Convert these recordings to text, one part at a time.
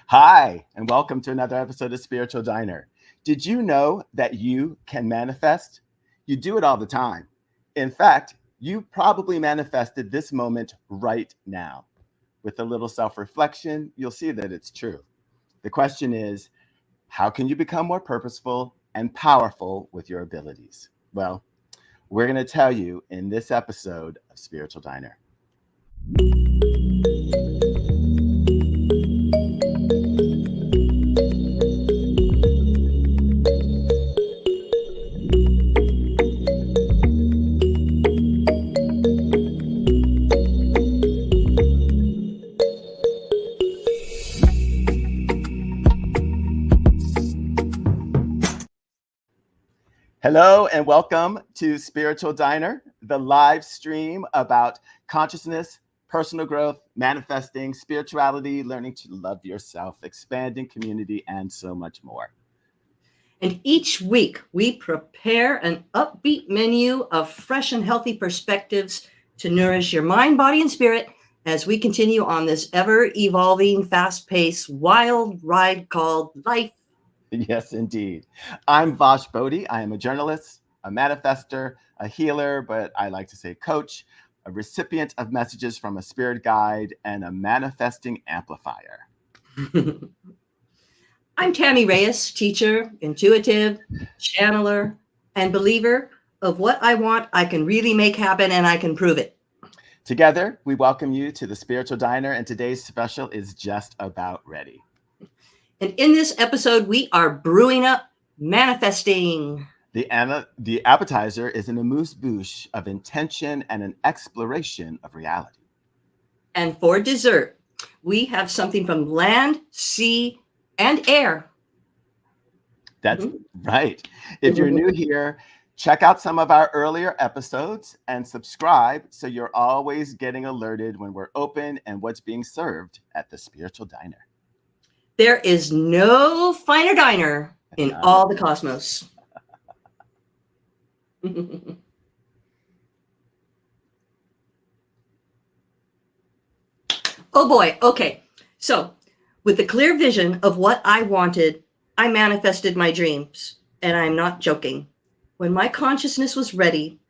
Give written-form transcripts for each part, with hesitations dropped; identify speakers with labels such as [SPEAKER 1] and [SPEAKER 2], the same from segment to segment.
[SPEAKER 1] Hi, and welcome to another episode of Spiritual Diner. Did you know that you can manifest? You do it all the time. In fact, you probably manifested this moment right now. With a little self reflection, you'll see that it's true. The question is, how can you become more purposeful and powerful with your abilities? Well, we're going to tell you in this episode of Spiritual Diner. Hello and welcome to Spiritual Diner, the live stream about consciousness, personal growth, manifesting, spirituality, learning to love yourself, expanding community, and so much more.
[SPEAKER 2] And each week we prepare an upbeat menu of fresh and healthy perspectives to nourish your mind, body, and spirit as we continue on this ever-evolving, fast-paced, wild ride called life.
[SPEAKER 1] Yes, indeed. I'm Vash, Boddie. I am a journalist, a manifester, a healer, but I like to say coach, a recipient of messages from a spirit guide, and a manifesting amplifier.
[SPEAKER 2] I'm Tammy, Reyes, teacher, intuitive, channeler, and believer of what I want, I can really make happen, and I can prove it.
[SPEAKER 1] Together, we welcome you to the Spiritual Diner, and today's special is just about ready.
[SPEAKER 2] And in this episode, we are brewing up manifesting.
[SPEAKER 1] The appetizer is an amuse-bouche of intention and an exploration of reality.
[SPEAKER 2] And for dessert, we have something from land, sea, and air.
[SPEAKER 1] That's right. If you're new here, check out some of our earlier episodes and subscribe so you're always getting alerted when we're open and what's being served at the Spiritual Diner.
[SPEAKER 2] There is no finer diner in all the cosmos. Oh boy. Okay. So, with the clear vision of what I wanted, I manifested my dreams. And I'm not joking. When my consciousness was ready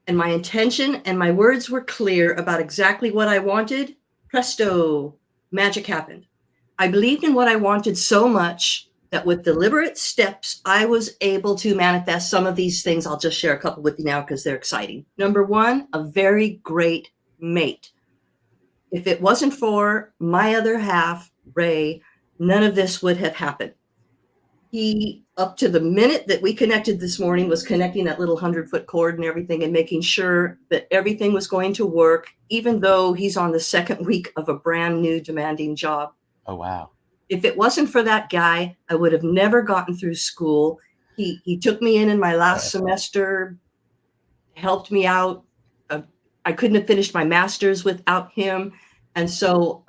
[SPEAKER 2] and my intention and my words were clear about exactly what I wanted, presto, magic happened. I believed in what I wanted so much that with deliberate steps, I was able to manifest some of these things. I'll just share a couple with you now because they're exciting. Number one, a very great mate. If it wasn't for my other half, Ray, none of this would have happened. He, up to the minute that we connected this morning, was connecting that little 100-foot cord and everything and making sure that everything was going to work, even though he's on the second week of a brand new demanding job.
[SPEAKER 1] Oh, wow.
[SPEAKER 2] If it wasn't for that guy, I would have never gotten through school. He took me in my last semester, helped me out. I couldn't have finished my master's without him. And so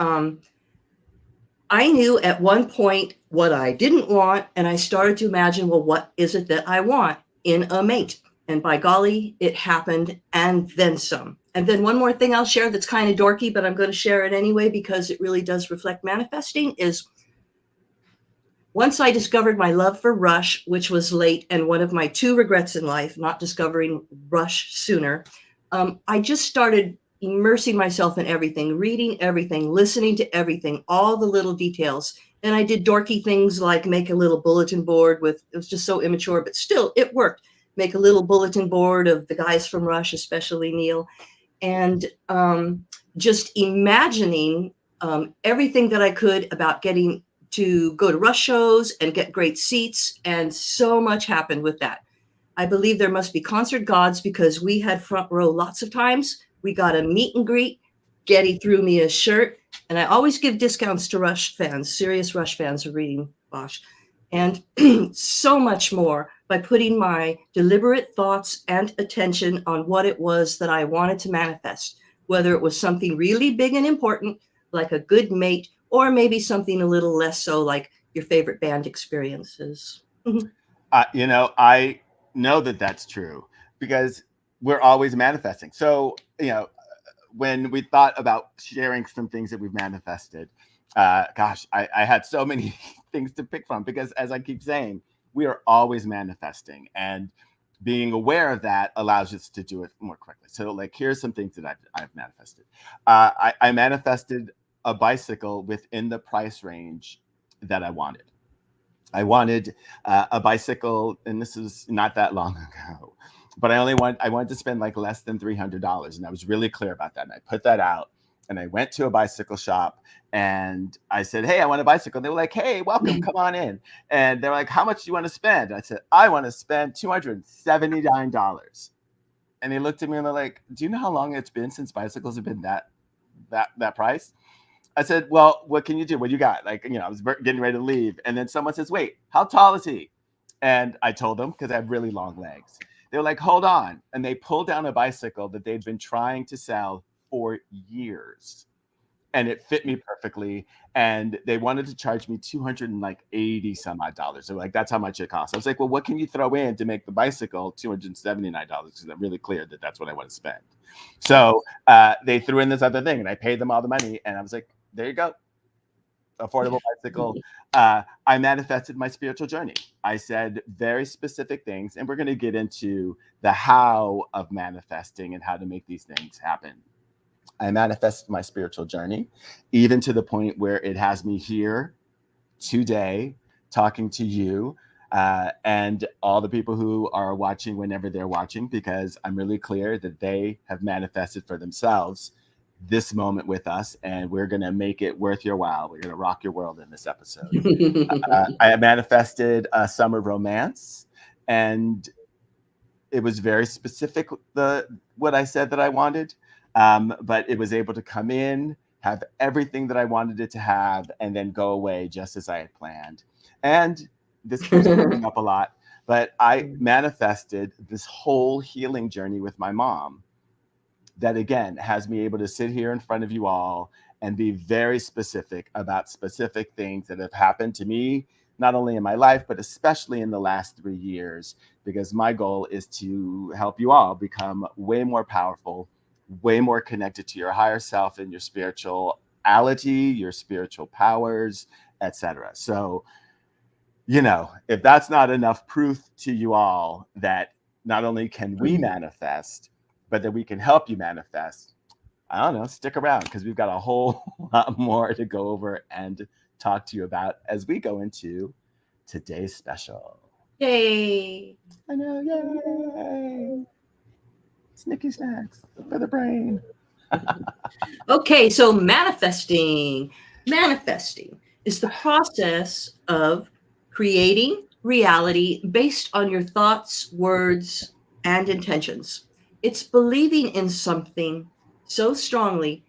[SPEAKER 2] I knew at one point what I didn't want, and I started to imagine, well, what is it that I want in a mate? And by golly, it happened, and then some. And then one more thing I'll share that's kind of dorky, but I'm going to share it anyway because it really does reflect manifesting, is once I discovered my love for Rush, which was late, and one of my two regrets in life, not discovering Rush sooner, I just started immersing myself in everything, reading everything, listening to everything, all the little details. And I did dorky things like make a little bulletin board it was just so immature, but still it worked. Make a little bulletin board of the guys from Rush, especially Neil, and just imagining everything that I could about getting to go to Rush shows and get great seats. And so much happened with that. I believe there must be concert gods because we had front row lots of times. We got a meet and greet. Getty threw me a shirt. And I always give discounts to Rush fans, serious Rush fans are reading Bosch. And so much more by putting my deliberate thoughts and attention on what it was that I wanted to manifest, whether it was something really big and important, like a good mate, or maybe something a little less so, like your favorite band experiences.
[SPEAKER 1] I know that that's true because we're always manifesting. So, when we thought about sharing some things that we've manifested, Gosh, I had so many things to pick from because, as I keep saying, we are always manifesting, and being aware of that allows us to do it more quickly. So, like, here's some things that I've manifested. I manifested a bicycle within the price range that I wanted. I wanted a bicycle, and this is not that long ago, but I wanted to spend like less than $300, and I was really clear about that. And I put that out, and I went to a bicycle shop, and I said, "Hey, I want a bicycle." And they were like, "Hey, welcome, come on in." And they're like, "How much do you want to spend?" And I said, "I want to spend $279." And they looked at me and they're like, "Do you know how long it's been since bicycles have been that price?" I said, "Well, what can you do? What do you got?" Like, I was getting ready to leave. And then someone says, "Wait, how tall is he?" And I told them because I have really long legs. They were like, "Hold on." And they pulled down a bicycle that they'd been trying to sell for years. And it fit me perfectly. And they wanted to charge me 280 some odd dollars. So like, that's how much it costs. I was like, "Well, what can you throw in to make the bicycle $279?" Because I'm really clear that that's what I want to spend. So they threw in this other thing, and I paid them all the money. And I was like, "There you go, affordable bicycle." I manifested my spiritual journey. I said very specific things, and we're going to get into the how of manifesting and how to make these things happen. I manifested my spiritual journey, even to the point where it has me here today talking to you and all the people who are watching whenever they're watching, because I'm really clear that they have manifested for themselves this moment with us, and we're going to make it worth your while. We're going to rock your world in this episode. I manifested a summer romance, and it was very specific, what I said that I wanted, but it was able to come in, have everything that I wanted it to have, and then go away just as I had planned. And this keeps coming up a lot, but I manifested this whole healing journey with my mom that, again, has me able to sit here in front of you all and be very specific about specific things that have happened to me, not only in my life, but especially in the last 3 years, because my goal is to help you all become way more powerful, way more connected to your higher self and your spirituality, your spiritual powers, etc. So, if that's not enough proof to you all that not only can we manifest, but that we can help you manifest, I don't know, stick around, because we've got a whole lot more to go over and talk to you about as we go into today's special.
[SPEAKER 2] Yay!
[SPEAKER 1] I know, yay! Snicky snacks for the brain.
[SPEAKER 2] Okay, so manifesting. Manifesting is the process of creating reality based on your thoughts, words, and intentions. It's believing in something so strongly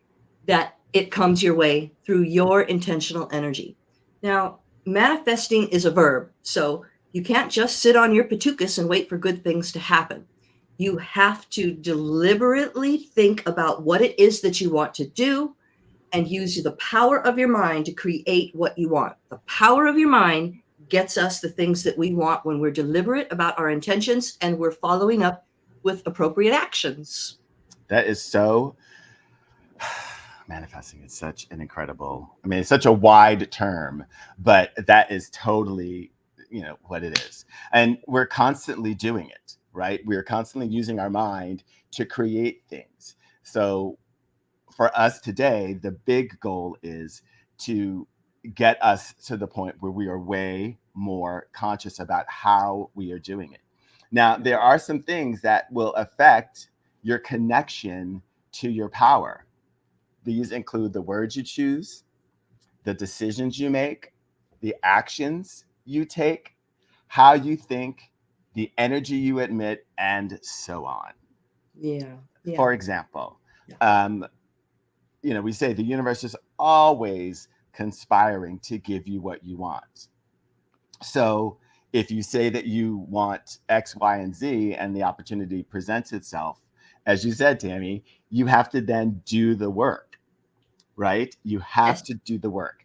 [SPEAKER 2] that it comes your way through your intentional energy. Now, manifesting is a verb, so you can't just sit on your patukas and wait for good things to happen. You have to deliberately think about what it is that you want to do and use the power of your mind to create what you want. The power of your mind gets us the things that we want when we're deliberate about our intentions and we're following up with appropriate actions.
[SPEAKER 1] That is so manifesting is such an incredible, it's such a wide term, but that is totally, what it is. And we're constantly doing it, right? We are constantly using our mind to create things. So for us today, the big goal is to get us to the point where we are way more conscious about how we are doing it. Now, there are some things that will affect your connection to your power. These include the words you choose, the decisions you make, the actions you take, how you think, the energy you emit, and so on.
[SPEAKER 2] Yeah.
[SPEAKER 1] For example, we say the universe is always conspiring to give you what you want. So if you say that you want X, Y, and Z, and the opportunity presents itself, as you said, Tammy, you have to then do the work, right? You have to do the work.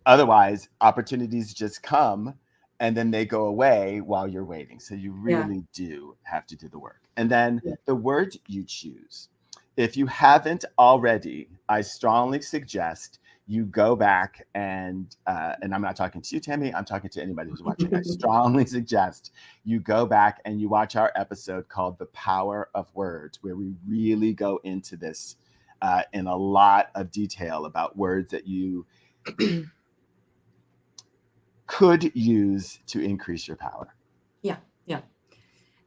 [SPEAKER 1] Otherwise, opportunities just come and then they go away while you're waiting. So you really do have to do the work. And then the word you choose If you haven't already, I strongly suggest you go back and I'm not talking to you, Tammy, I'm talking to anybody who's watching. I strongly suggest you go back and you watch our episode called The Power of Words, where we really go into this in a lot of detail about words that you could use to increase your power.
[SPEAKER 2] Yeah.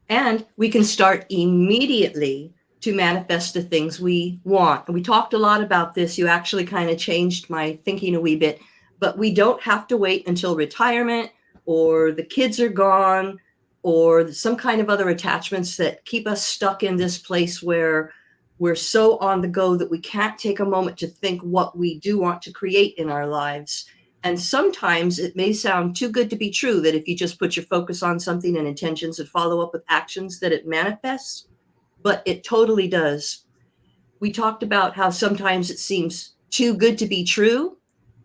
[SPEAKER 2] And we can start immediately to manifest the things we want. And we talked a lot about this. You actually kind of changed my thinking a wee bit, but we don't have to wait until retirement or the kids are gone or some kind of other attachments that keep us stuck in this place where we're so on the go that we can't take a moment to think what we do want to create in our lives. And sometimes it may sound too good to be true that if you just put your focus on something and intentions and follow up with actions that it manifests, but it totally does. We talked about how sometimes it seems too good to be true,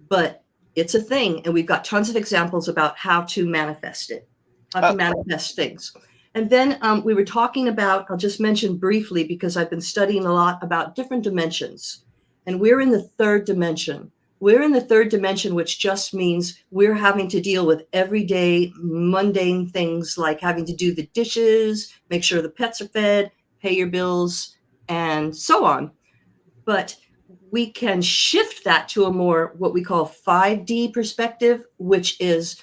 [SPEAKER 2] but it's a thing. And we've got tons of examples about how to manifest it, how to manifest things. And then we were talking about, I'll just mention briefly because I've been studying a lot about different dimensions. And we're in the third dimension. We're in the third dimension, which just means we're having to deal with everyday mundane things like having to do the dishes, make sure the pets are fed, pay your bills, and so on. But we can shift that to a more what we call 5D perspective, which is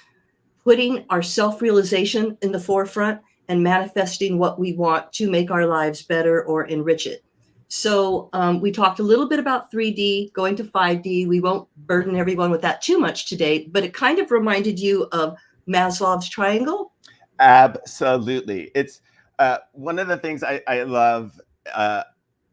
[SPEAKER 2] putting our self-realization in the forefront and manifesting what we want to make our lives better or enrich it. So we talked a little bit about 3D, going to 5D. We won't burden everyone with that too much today, but it kind of reminded you of Maslow's triangle.
[SPEAKER 1] Absolutely. It's one of the things I love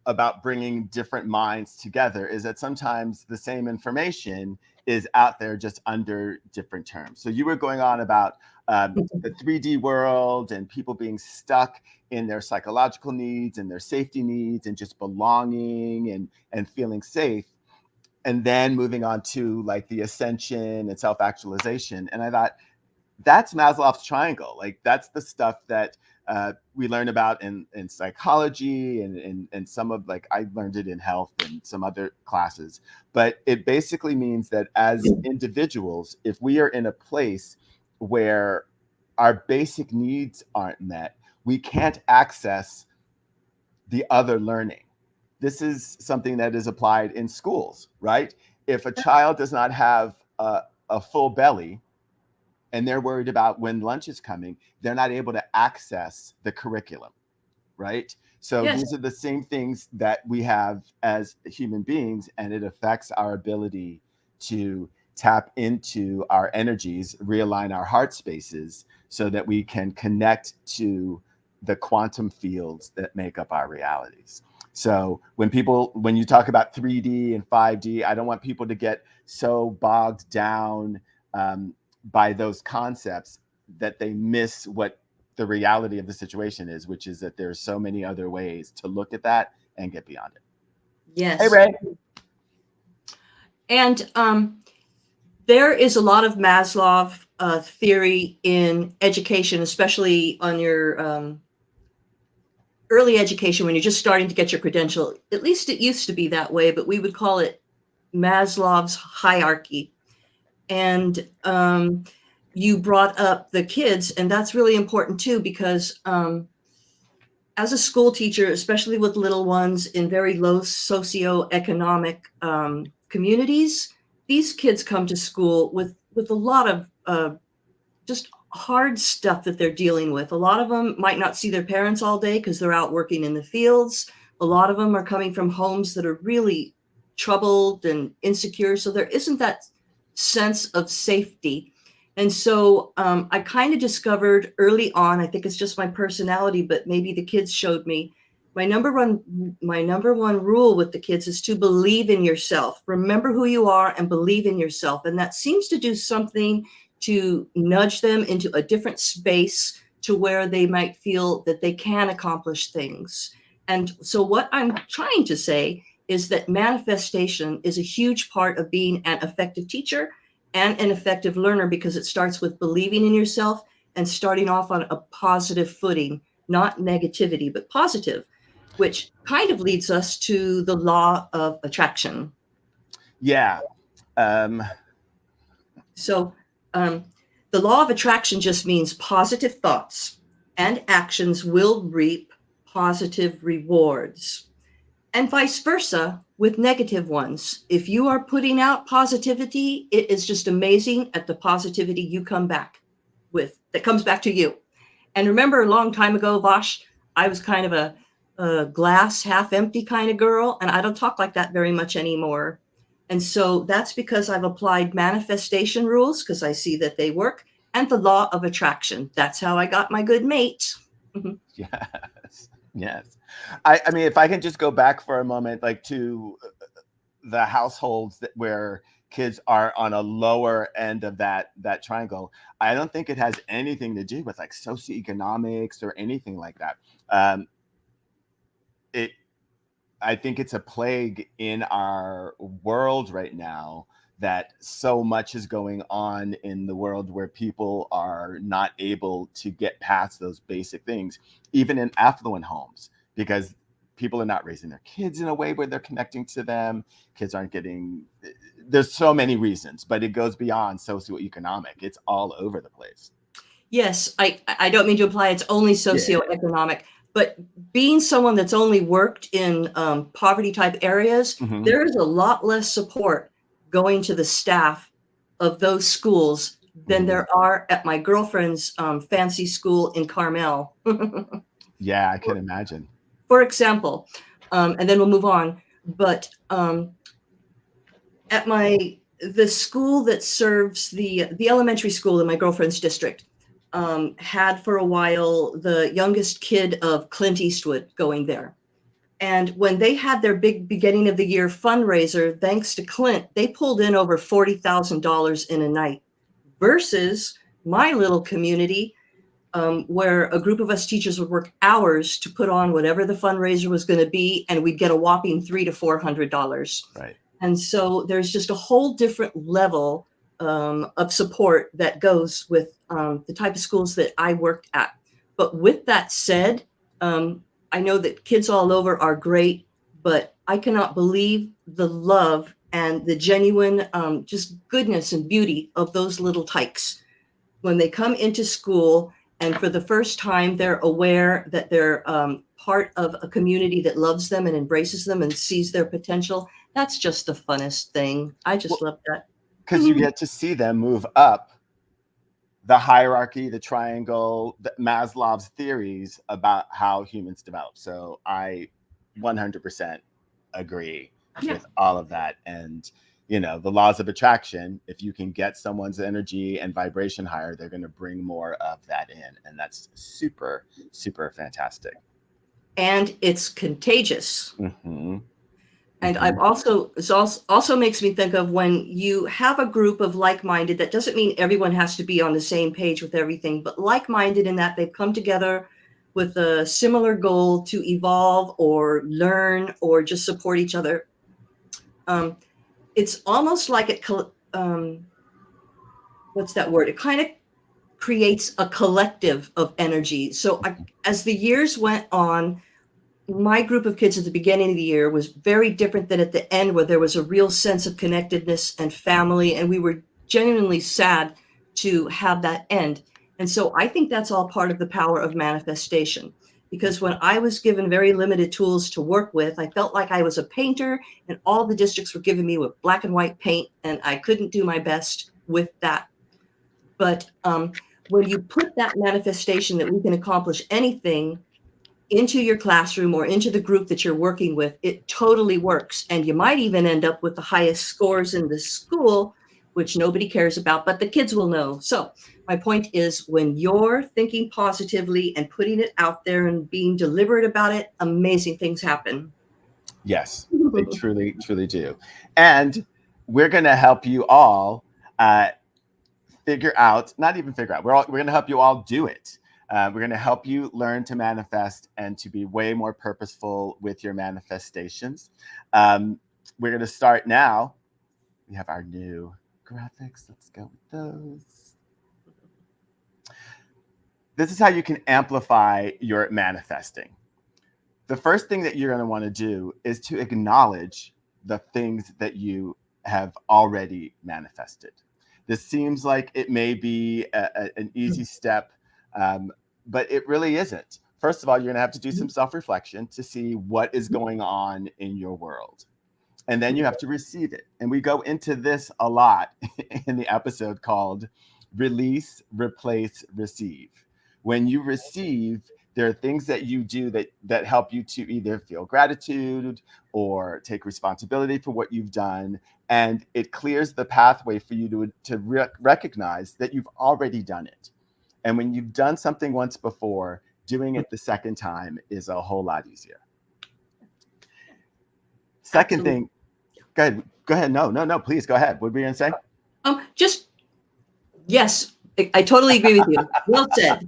[SPEAKER 1] about bringing different minds together is that sometimes the same information is out there just under different terms. So you were going on about the 3D world and people being stuck in their psychological needs and their safety needs and just belonging and feeling safe. And then moving on to like the ascension and self-actualization. And I thought, that's Maslow's triangle. Like that's the stuff that we learn about in psychology and some of like, I learned it in health and some other classes, but it basically means that as individuals, if we are in a place where our basic needs aren't met, we can't access the other learning. This is something that is applied in schools, right? If a child does not have a full belly, and they're worried about when lunch is coming, they're not able to access the curriculum, right? So
[SPEAKER 2] Yes.
[SPEAKER 1] These are the same things that we have as human beings, and it affects our ability to tap into our energies, realign our heart spaces so that we can connect to the quantum fields that make up our realities. So when you talk about 3D and 5D, I don't want people to get so bogged down by those concepts that they miss what the reality of the situation is, which is that there's so many other ways to look at that and get beyond it.
[SPEAKER 2] Yes.
[SPEAKER 1] Hey, Ray.
[SPEAKER 2] And there is a lot of Maslow theory in education, especially on your early education when you're just starting to get your credential. At least it used to be that way, but we would call it Maslow's hierarchy. And you brought up the kids, and that's really important too, because as a school teacher, especially with little ones in very low socioeconomic communities, these kids come to school with a lot of just hard stuff that they're dealing with. A lot of them might not see their parents all day because they're out working in the fields. A lot of them are coming from homes that are really troubled and insecure. So there isn't that sense of safety. And so I kind of discovered early on, I think it's just my personality, but maybe the kids showed me, my number one rule with the kids is to believe in yourself. Remember who you are and believe in yourself. And that seems to do something to nudge them into a different space to where they might feel that they can accomplish things. And so what I'm trying to say is that manifestation is a huge part of being an effective teacher and an effective learner, because it starts with believing in yourself and starting off on a positive footing, not negativity, but positive. which kind of leads us to the law of attraction.
[SPEAKER 1] Yeah.
[SPEAKER 2] So the law of attraction just means positive thoughts and actions will reap positive rewards, and vice versa with negative ones. If you are putting out positivity, it is just amazing at the positivity you come back with, that comes back to you. And remember, a long time ago, Vash, I was kind of a glass half empty kind of girl, and I don't talk like that very much anymore. And so that's because I've applied manifestation rules, because I see that they work, and the law of attraction. That's how I got my good mate.
[SPEAKER 1] Yes. Yes. I mean, if I can just go back for a moment, like to the households where kids are on a lower end of that triangle, I don't think it has anything to do with like socioeconomics or anything like that. I think it's a plague in our world right now that so much is going on in the world where people are not able to get past those basic things, even in affluent homes, because people are not raising their kids in a way where they're connecting to them. Kids aren't getting, there's so many reasons, but it goes beyond socioeconomic. It's all over the place.
[SPEAKER 2] Yes, I don't mean to imply it's only socioeconomic, but being someone that's only worked in poverty type areas, there is a lot less support going to the staff of those schools than there are at my girlfriend's fancy school in Carmel.
[SPEAKER 1] Yeah, I can imagine.
[SPEAKER 2] For example, and then we'll move on, but at the school that serves the elementary school in my girlfriend's district, had for a while the youngest kid of Clint Eastwood going there. And when they had their big beginning of the year fundraiser, thanks to Clint, they pulled in over $40,000 in a night, versus my little community, where a group of us teachers would work hours to put on whatever the fundraiser was going to be, and we'd get a whopping $300 to $400.
[SPEAKER 1] Right.
[SPEAKER 2] And so there's just a whole different level of support that goes with the type of schools that I worked at. But with that said, I know that kids all over are great, but I cannot believe the love and the genuine just goodness and beauty of those little tykes when they come into school. And for the first time, they're aware that they're part of a community that loves them and embraces them and sees their potential. That's just the funnest thing. I just love that.
[SPEAKER 1] Because you get to see them move up the hierarchy, the triangle, Maslow's theories about how humans develop. So I 100% agree with all of that. And, you know, the laws of attraction, if you can get someone's energy and vibration higher, they're going to bring more of that in. And that's super, super fantastic.
[SPEAKER 2] And it's contagious. And I've also makes me think of when you have a group of like-minded, that doesn't mean everyone has to be on the same page with everything, but like-minded in that they've come together with a similar goal to evolve or learn or just support each other. It's almost like what's that word? It kind of creates a collective of energy. So as the years went on, my group of kids at the beginning of the year was very different than at the end, where there was a real sense of connectedness and family, and we were genuinely sad to have that end. And so I think that's all part of the power of manifestation, because when I was given very limited tools to work with, I felt like I was a painter and all the districts were giving me with black and white paint, and I couldn't do my best with that. But when you put that manifestation that we can accomplish anything into your classroom or into the group that you're working with, it totally works. And you might even end up with the highest scores in the school, which nobody cares about, but the kids will know. So my point is, when you're thinking positively and putting it out there and being deliberate about it, amazing things happen.
[SPEAKER 1] Yes, they truly, truly do. And we're going to help you all figure out, not even figure out, we're going to help you all do it. We're going to help you learn to manifest and to be way more purposeful with your manifestations. We're going to start now. We have our new graphics. Let's go with those. This is how you can amplify your manifesting. The first thing that you're going to want to do is to acknowledge the things that you have already manifested. This seems like it may be an easy step, but it really isn't. First of all, you're going to have to do some self-reflection to see what is going on in your world. And then you have to receive it. And we go into this a lot in the episode called Release, Replace, Receive. When you receive, there are things that you do that help you to either feel gratitude or take responsibility for what you've done. And it clears the pathway for you to recognize that you've already done it. And when you've done something once before, doing it the second time is a whole lot easier. Second thing, go ahead. No, please go ahead. What were you going to say?
[SPEAKER 2] Yes, I totally agree with you. Well said.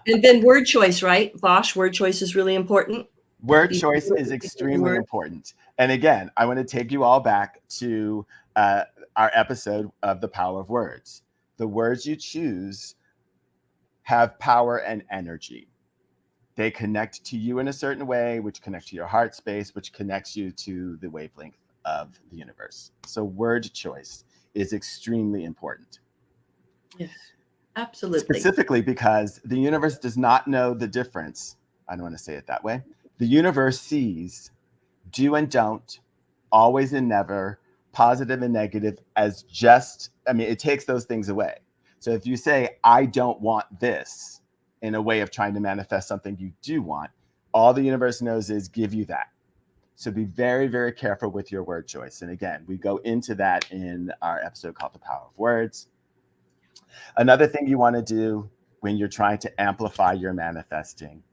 [SPEAKER 2] And then word choice, right? Vash, word choice is really important.
[SPEAKER 1] Word choice is extremely important. And again, I want to take you all back to our episode of The Power of Words. The words you choose have power and energy. They connect to you in a certain way, which connects to your heart space, which connects you to the wavelength of the universe. So word choice is extremely important.
[SPEAKER 2] Yes, absolutely.
[SPEAKER 1] Specifically because the universe does not know the difference. I don't want to say it that way. The universe sees do and don't, always and never, positive and negative as just, it takes those things away. So if you say, I don't want this, in a way of trying to manifest something you do want, all the universe knows is give you that. So be very, very careful with your word choice. And again, we go into that in our episode called The Power of Words. Another thing you want to do when you're trying to amplify your manifesting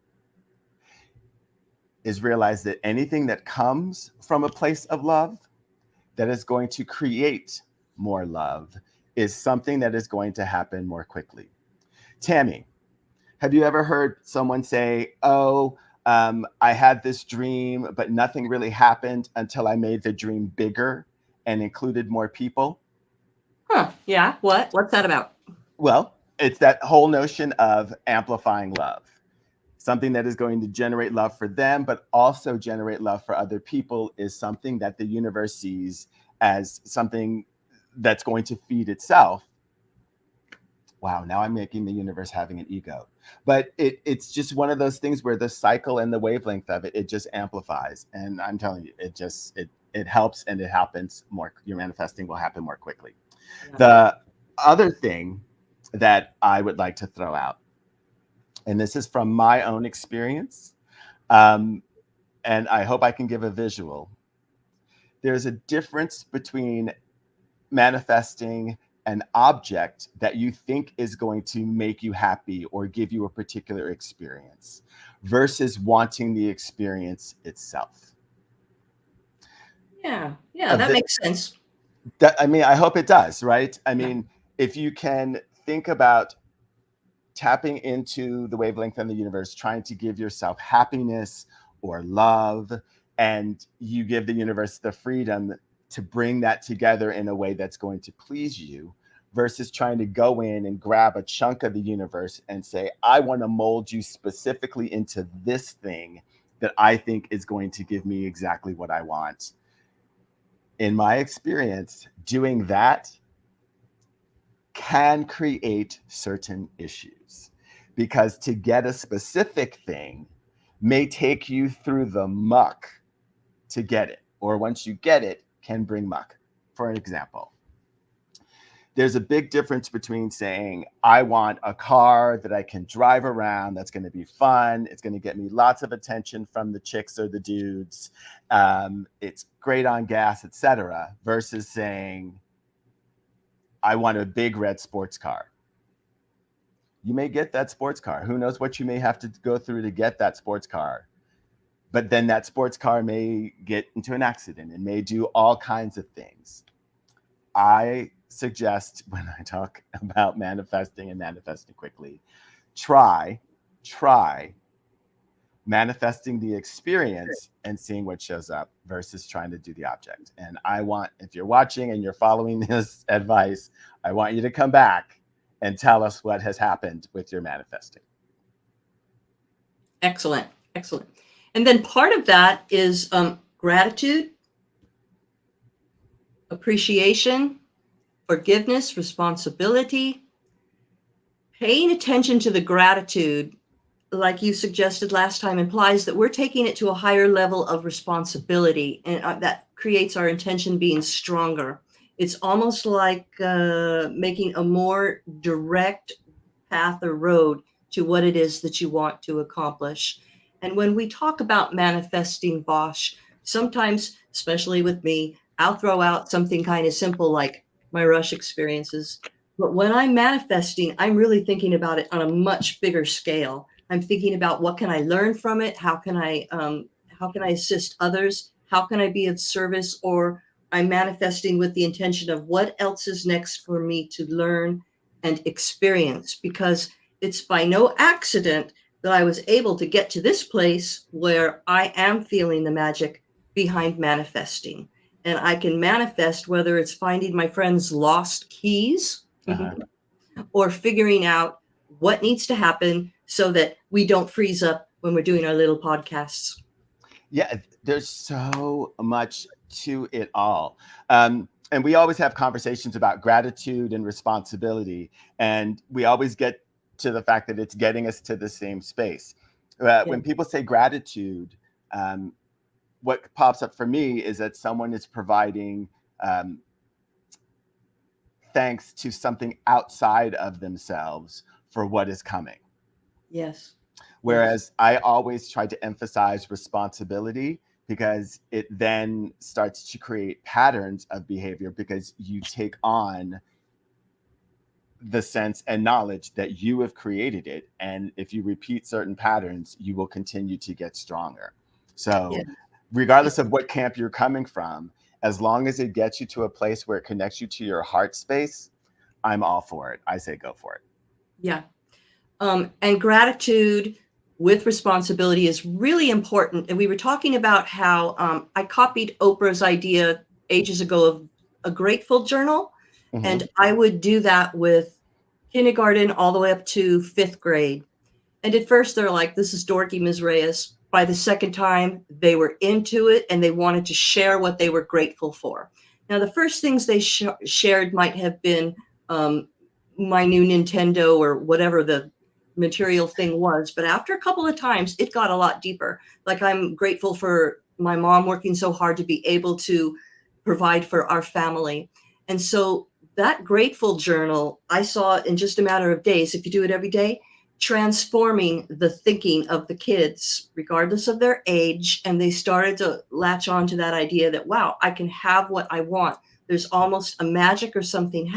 [SPEAKER 1] is realize that anything that comes from a place of love that is going to create more love is something that is going to happen more quickly. Tammy, have you ever heard someone say, I had this dream, but nothing really happened until I made the dream bigger and included more people?
[SPEAKER 2] Huh. Yeah. What's that about?
[SPEAKER 1] Well, it's that whole notion of amplifying love. Something that is going to generate love for them, but also generate love for other people is something that the universe sees as something that's going to feed itself. Wow, now I'm making the universe having an ego. But it's just one of those things where the cycle and the wavelength of it just amplifies. And I'm telling you, it helps and it happens more. Your manifesting will happen more quickly. Yeah. The other thing that I would like to throw out, and this is from my own experience, and I hope I can give a visual. There's a difference between manifesting an object that you think is going to make you happy or give you a particular experience versus wanting the experience itself.
[SPEAKER 2] Yeah, that makes sense.
[SPEAKER 1] I hope it does, right? If you can think about tapping into the wavelength of the universe, trying to give yourself happiness or love, and you give the universe the freedom to bring that together in a way that's going to please you versus trying to go in and grab a chunk of the universe and say, I want to mold you specifically into this thing that I think is going to give me exactly what I want. In my experience, doing that can create certain issues because to get a specific thing may take you through the muck to get it, or once you get it, can bring muck. For an example, there's a big difference between saying, I want a car that I can drive around, that's going to be fun, it's going to get me lots of attention from the chicks or the dudes, it's great on gas, etc., versus saying, I want a big red sports car. You may get that sports car. Who knows what you may have to go through to get that sports car. But then that sports car may get into an accident and may do all kinds of things. I suggest when I talk about manifesting and manifesting quickly, try manifesting the experience and seeing what shows up versus trying to do the object. And if you're watching and you're following this advice, I want you to come back and tell us what has happened with your manifesting.
[SPEAKER 2] Excellent. And then part of that is gratitude, appreciation, forgiveness, responsibility, paying attention to the gratitude, like you suggested last time, implies that we're taking it to a higher level of responsibility, and that creates our intention being stronger. It's almost like making a more direct path or road to what it is that you want to accomplish. And when we talk about manifesting, Vash, sometimes, especially with me, I'll throw out something kind of simple like my rush experiences. But when I'm manifesting, I'm really thinking about it on a much bigger scale. I'm thinking about what can I learn from it? How can I assist others? How can I be of service? Or I'm manifesting with the intention of what else is next for me to learn and experience, because it's by no accident that I was able to get to this place where I am feeling the magic behind manifesting. And I can manifest whether it's finding my friend's lost keys
[SPEAKER 1] Uh-huh.
[SPEAKER 2] or figuring out what needs to happen so that we don't freeze up when we're doing our little podcasts.
[SPEAKER 1] Yeah, there's so much to it all. And we always have conversations about gratitude and responsibility. And we always get to the fact that it's getting us to the same space.
[SPEAKER 2] Yeah.
[SPEAKER 1] When people say gratitude, what pops up for me is that someone is providing thanks to something outside of themselves for what is coming.
[SPEAKER 2] Yes.
[SPEAKER 1] Whereas I always try to emphasize responsibility, because it then starts to create patterns of behavior, because you take on the sense and knowledge that you have created it. And if you repeat certain patterns, you will continue to get stronger. So
[SPEAKER 2] Yeah.
[SPEAKER 1] regardless of what camp you're coming from, as long as it gets you to a place where it connects you to your heart space, I'm all for it. I say go for it.
[SPEAKER 2] Yeah. And gratitude with responsibility is really important. And we were talking about how I copied Oprah's idea ages ago of a grateful journal.
[SPEAKER 1] Mm-hmm.
[SPEAKER 2] And I would do that with kindergarten all the way up to fifth grade. And at first they're like, this is dorky, Ms. Reyes. By the second time, they were into it and they wanted to share what they were grateful for. Now, the first things they shared might have been my new Nintendo or whatever the material thing was. But after a couple of times, it got a lot deeper. Like, I'm grateful for my mom working so hard to be able to provide for our family. And so that grateful journal, I saw in just a matter of days, if you do it every day, transforming the thinking of the kids, regardless of their age. And they started to latch on to that idea that, wow, I can have what I want. There's almost a magic or something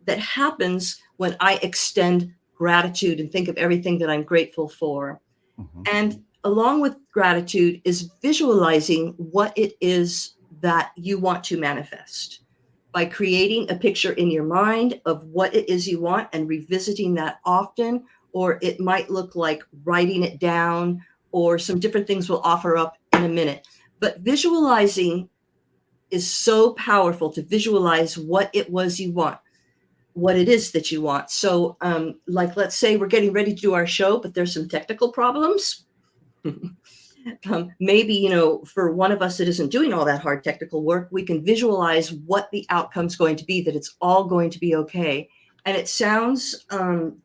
[SPEAKER 2] that happens when I extend gratitude and think of everything that I'm grateful for.
[SPEAKER 1] Mm-hmm.
[SPEAKER 2] And along with gratitude is visualizing what it is that you want to manifest by creating a picture in your mind of what it is you want and revisiting that often. Or it might look like writing it down, or some different things we'll offer up in a minute. But visualizing is so powerful, to visualize what it was you want, what it is that you want. So like, let's say we're getting ready to do our show, but there's some technical problems. Maybe, for one of us that isn't doing all that hard technical work, we can visualize what the outcome's going to be, that it's all going to be okay. And it sounds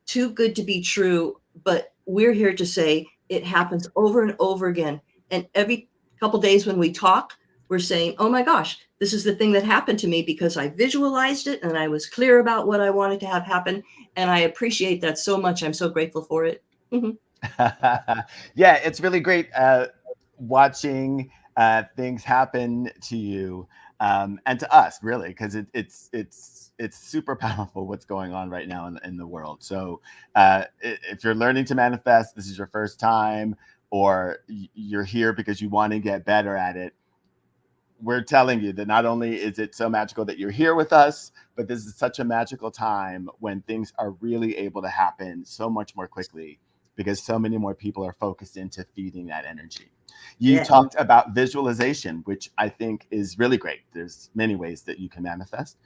[SPEAKER 2] too good to be true, but we're here to say it happens over and over again. And every couple days when we talk, we're saying, oh my gosh, this is the thing that happened to me because I visualized it and I was clear about what I wanted to have happen. And I appreciate that so much. I'm so grateful for it.
[SPEAKER 1] Yeah, it's really great watching things happen to you and to us, really, because it's super powerful what's going on right now in the world. So if you're learning to manifest, this is your first time, or you're here because you want to get better at it, we're telling you that not only is it so magical that you're here with us, but this is such a magical time when things are really able to happen so much more quickly, because so many more people are focused into feeding that energy. You talked about visualization, which I think is really great. There's many ways that you can manifest.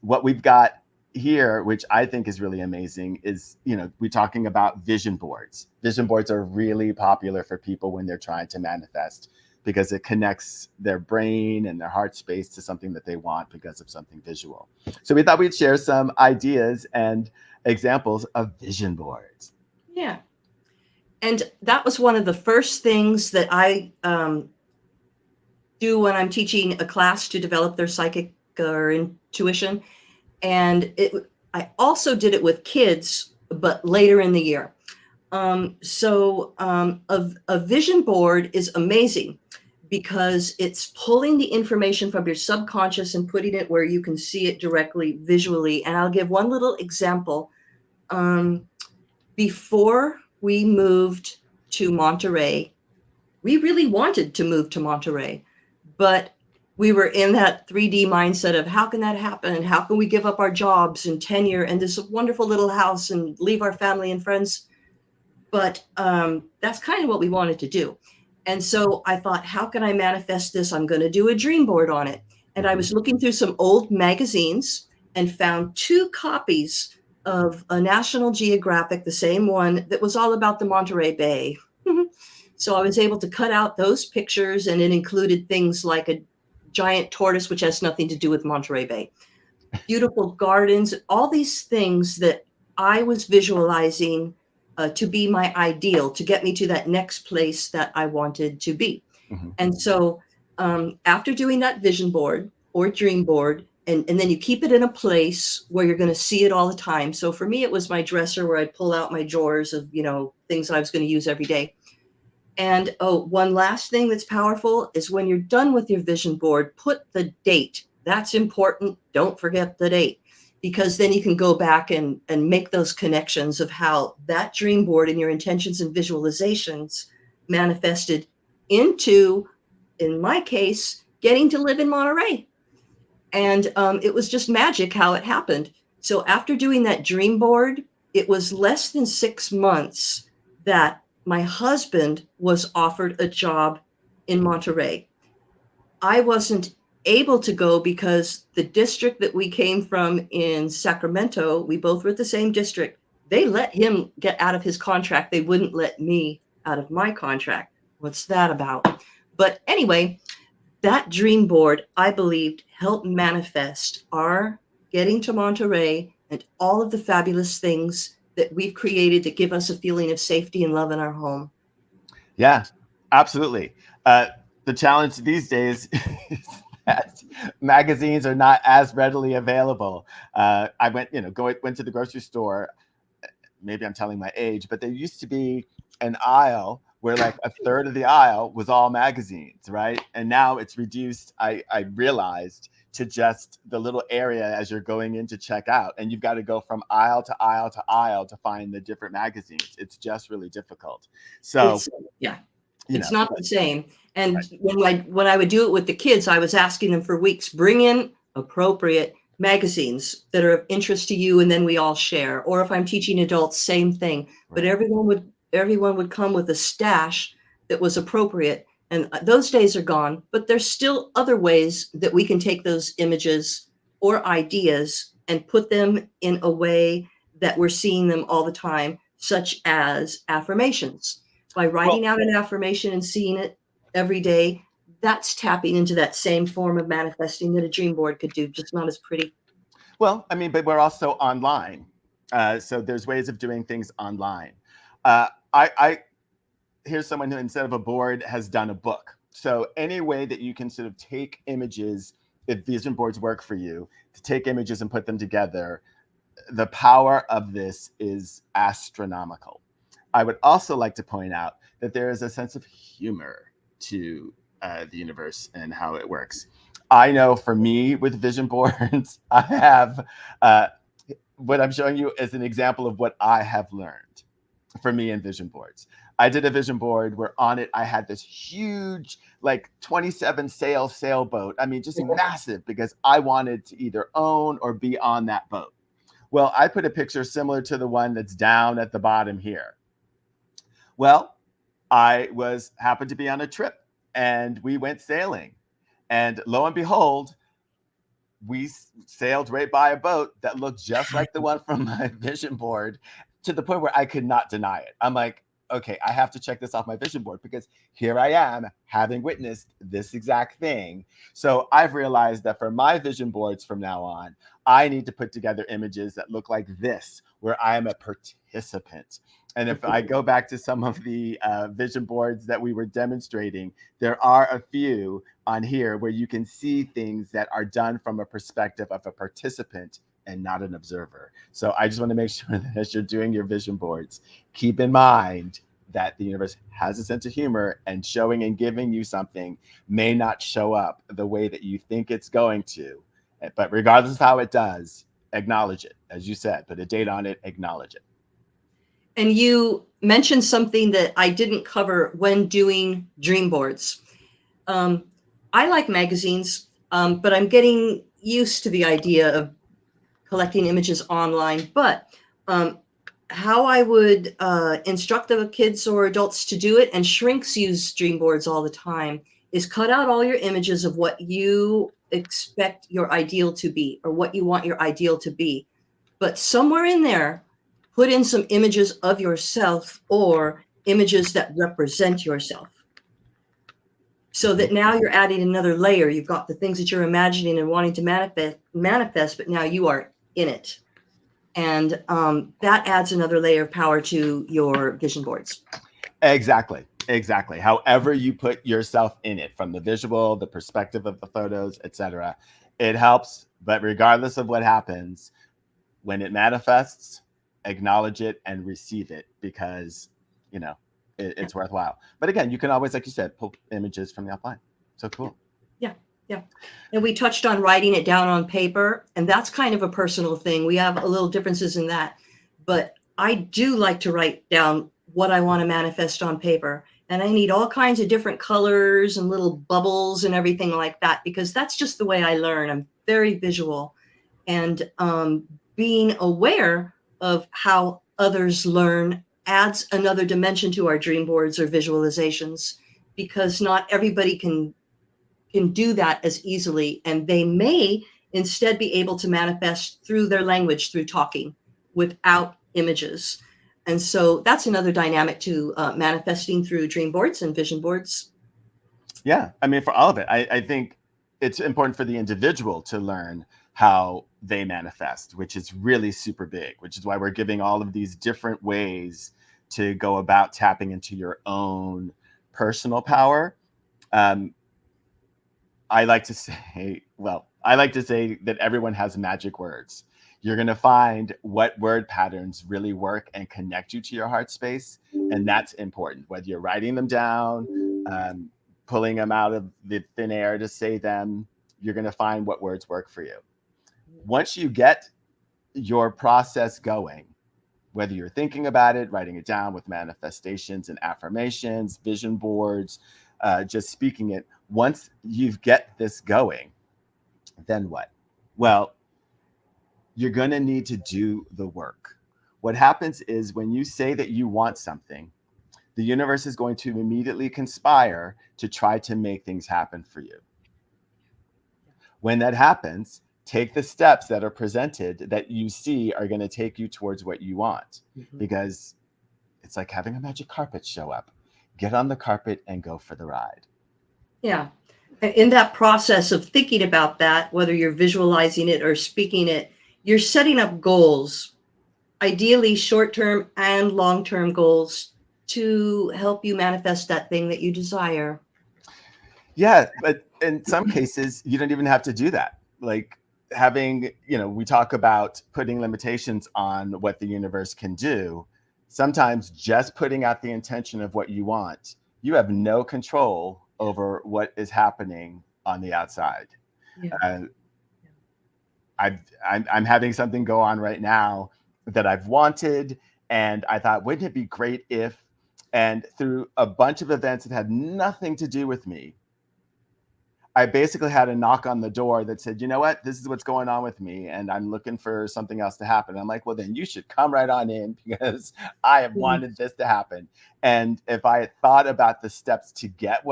[SPEAKER 1] What we've got here, which I think is really amazing, is, we're talking about vision boards. Vision boards are really popular for people when they're trying to manifest, because it connects their brain and their heart space to something that they want because of something visual. So we thought we'd share some ideas and examples of vision boards.
[SPEAKER 2] Yeah. And that was one of the first things that I do when I'm teaching a class to develop their psychic or intuition. And I also did it with kids, but later in the year. So a vision board is amazing because it's pulling the information from your subconscious and putting it where you can see it directly visually. And I'll give one little example. Before we moved to Monterey, we really wanted to move to Monterey, but we were in that 3D mindset of how can that happen? How can we give up our jobs and tenure and this wonderful little house and leave our family and friends? But that's kind of what we wanted to do. And so I thought, how can I manifest this? I'm going to do a dream board on it. And I was looking through some old magazines and found 2 copies of a National Geographic, the same one that was all about the Monterey Bay. So I was able to cut out those pictures, and it included things like a giant tortoise, which has nothing to do with Monterey Bay, beautiful gardens, all these things that I was visualizing to be my ideal, to get me to that next place that I wanted to be.
[SPEAKER 1] Mm-hmm.
[SPEAKER 2] And so after doing that vision board or dream board, and then you keep it in a place where you're going to see it all the time. So for me, it was my dresser where I'd pull out my drawers of, things that I was going to use every day. And one last thing that's powerful is when you're done with your vision board, put the date. That's important. Don't forget the date, because then you can go back and make those connections of how that dream board and your intentions and visualizations manifested into, in my case, getting to live in Monterey. And it was just magic how it happened. So after doing that dream board, it was less than 6 months that my husband was offered a job in Monterey. I wasn't able to go because the district that we came from in Sacramento, we both were at the same district. They let him get out of his contract. They wouldn't let me out of my contract. What's that about? But anyway, that dream board, I believed, helped manifest our getting to Monterey and all of the fabulous things that we've created that give us a feeling of safety and love in our home.
[SPEAKER 1] Yeah, absolutely. The challenge these days is that magazines are not as readily available. I went to the grocery store. Maybe I'm telling my age, but there used to be an aisle where like a third of the aisle was all magazines, right? And now it's reduced, I realized, to just the little area as you're going in to check out. And you've got to go from aisle to aisle to aisle to find the different magazines. It's just really difficult. So
[SPEAKER 2] it's not the same. And when I would do it with the kids, I was asking them for weeks, bring in appropriate magazines that are of interest to you, and then we all share. Or if I'm teaching adults, same thing. Right. But everyone would come with a stash that was appropriate. And those days are gone, but there's still other ways that we can take those images or ideas and put them in a way that we're seeing them all the time, such as affirmations. By writing out an affirmation and seeing it every day, that's tapping into that same form of manifesting that a dream board could do, just not as pretty.
[SPEAKER 1] Well, I mean, but we're also online. So there's ways of doing things online. Here's someone who, instead of a board, has done a book. So any way that you can sort of take images, if vision boards work for you, to take images and put them together, the power of this is astronomical. I would also like to point out that there is a sense of humor to the universe and how it works. I know for me with vision boards, I have what I'm showing you as an example of what I have learned for me in vision boards. I did a vision board where on it I had this huge, like 27 sailboat. I mean, just massive, because I wanted to either own or be on that boat. Well, I put a picture similar to the one that's down at the bottom here. Well, I happened to be on a trip and we went sailing, and lo and behold, we sailed right by a boat that looked just like the one from my vision board, to the point where I could not deny it. I'm like, okay, I have to check this off my vision board, because here I am having witnessed this exact thing. So I've realized that for my vision boards from now on, I need to put together images that look like this, where I am a participant. And if I go back to some of the vision boards that we were demonstrating, there are a few on here where you can see things that are done from a perspective of a participant and not an observer. So I just want to make sure that as you're doing your vision boards, keep in mind that the universe has a sense of humor, and showing and giving you something may not show up the way that you think it's going to. But regardless of how it does, acknowledge it. As you said, put a date on it, acknowledge it.
[SPEAKER 2] And you mentioned something that I didn't cover when doing dream boards. I like magazines, but I'm getting used to the idea of collecting images online. But how I would instruct the kids or adults to do it, and shrinks use dream boards all the time, is cut out all your images of what you expect your ideal to be, or what you want your ideal to be. But somewhere in there, put in some images of yourself, or images that represent yourself. So that now you're adding another layer. You've got the things that you're imagining and wanting to manifest, but now you are in it. And that adds another layer of power to your vision boards.
[SPEAKER 1] Exactly. However you put yourself in it, from the visual, the perspective of the photos, etc., it helps. But regardless of what happens, when it manifests, acknowledge it and receive it, because it's worthwhile. But again, you can always, like you said, pull images from the offline. So cool.
[SPEAKER 2] Yeah. And we touched on writing it down on paper, and that's kind of a personal thing. We have a little differences in that, but I do like to write down what I want to manifest on paper. And I need all kinds of different colors and little bubbles and everything like that, because that's just the way I learn. I'm very visual, and being aware of how others learn adds another dimension to our dream boards or visualizations, because not everybody can do that as easily, and they may instead be able to manifest through their language, through talking, without images. And so that's another dynamic to manifesting through dream boards and vision boards.
[SPEAKER 1] Yeah, I mean, for all of it, I think it's important for the individual to learn how they manifest, which is really super big, which is why we're giving all of these different ways to go about tapping into your own personal power. I like to say that everyone has magic words. You're going to find what word patterns really work and connect you to your heart space. And that's important, whether you're writing them down, pulling them out of the thin air to say them, you're going to find what words work for you. Once you get your process going, whether you're thinking about it, writing it down with manifestations and affirmations, vision boards, just speaking it, once you get this going, then what? Well, you're going to need to do the work. What happens is, when you say that you want something, the universe is going to immediately conspire to try to make things happen for you. When that happens, take the steps that are presented that you see are going to take you towards what you want, because it's like having a magic carpet show up. Get on the carpet and go for the ride.
[SPEAKER 2] Yeah. In that process of thinking about that, whether you're visualizing it or speaking it, you're setting up goals, ideally short-term and long-term goals, to help you manifest that thing that you desire.
[SPEAKER 1] Yeah, but in some cases, you don't even have to do that. Like having, we talk about putting limitations on what the universe can do. Sometimes just putting out the intention of what you want, you have no control over what is happening on the outside. Yeah. I'm having something go on right now that I've wanted, and I thought, wouldn't it be great if, and through a bunch of events that had nothing to do with me, I basically had a knock on the door that said, you know what, this is what's going on with me, and I'm looking for something else to happen. I'm like, well, then you should come right on in, because I have wanted this to happen. And if I had thought about the steps to get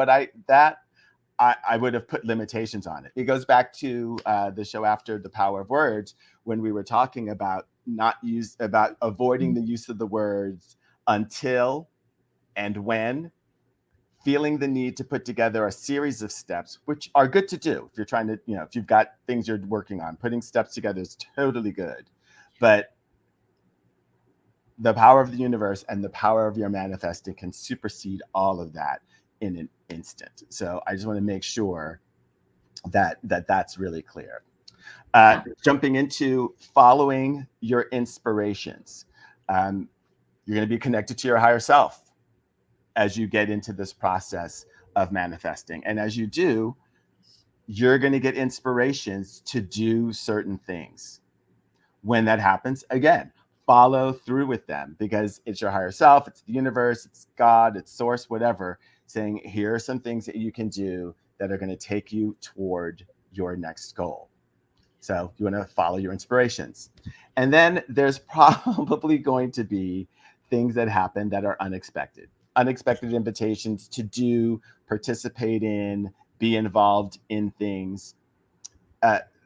[SPEAKER 1] I would have put limitations on it. It goes back to the show after The Power of Words, when we were talking about about avoiding the use of the words until and when, feeling the need to put together a series of steps, which are good to do. If you're trying to, if you've got things you're working on, putting steps together is totally good. But the power of the universe and the power of your manifesting can supersede all of that in an instant. So I just want to make sure that that's really clear. Jumping into following your inspirations. You're going to be connected to your higher self as you get into this process of manifesting. And as you do, you're going to get inspirations to do certain things. When that happens, again, follow through with them, because it's your higher self, it's the universe, it's God, it's source, whatever, saying, here are some things that you can do that are going to take you toward your next goal. So you want to follow your inspirations. And then there's probably going to be things that happen that are unexpected invitations to do, participate in, be involved in things.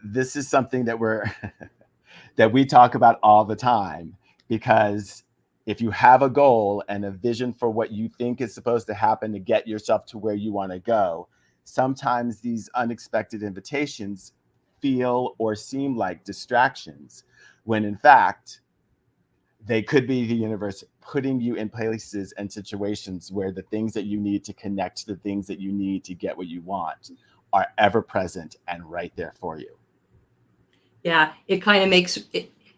[SPEAKER 1] This is something that that we talk about all the time, because if you have a goal and a vision for what you think is supposed to happen to get yourself to where you want to go, sometimes these unexpected invitations feel or seem like distractions, when in fact, they could be the universe putting you in places and situations where the things that you need to connect to the things that you need to get what you want are ever present and right there for you.
[SPEAKER 2] Yeah, it kind of makes